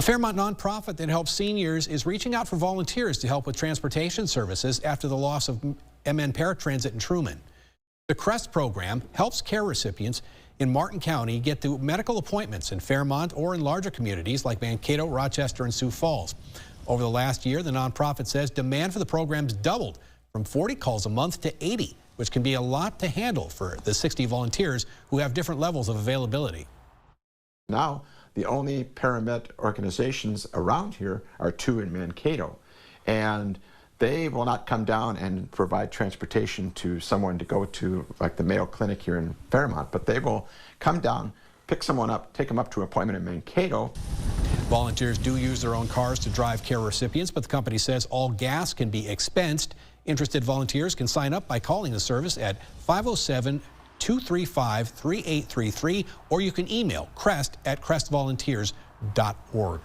A Fairmont nonprofit that helps seniors is reaching out for volunteers to help with transportation services after the loss of MN Paratransit in Truman. The CREST program helps care recipients in Martin County get to medical appointments in Fairmont or in larger communities like Mankato, Rochester, and Sioux Falls. Over the last year, the nonprofit says demand for the program's doubled from 40 calls a month to 80, which can be a lot to handle for the 60 volunteers who have different levels of availability. Now, the only paramed organizations around here are two in Mankato, and they will not come down and provide transportation to someone to go to, like the Mayo Clinic here in Fairmont, but they will come down, pick someone up, take them up to an appointment in Mankato. Volunteers do use their own cars to drive care recipients, but the company says all gas can be expensed. Interested volunteers can sign up by calling the service at 507-235-3833, or you can email crest@crestvolunteers.org.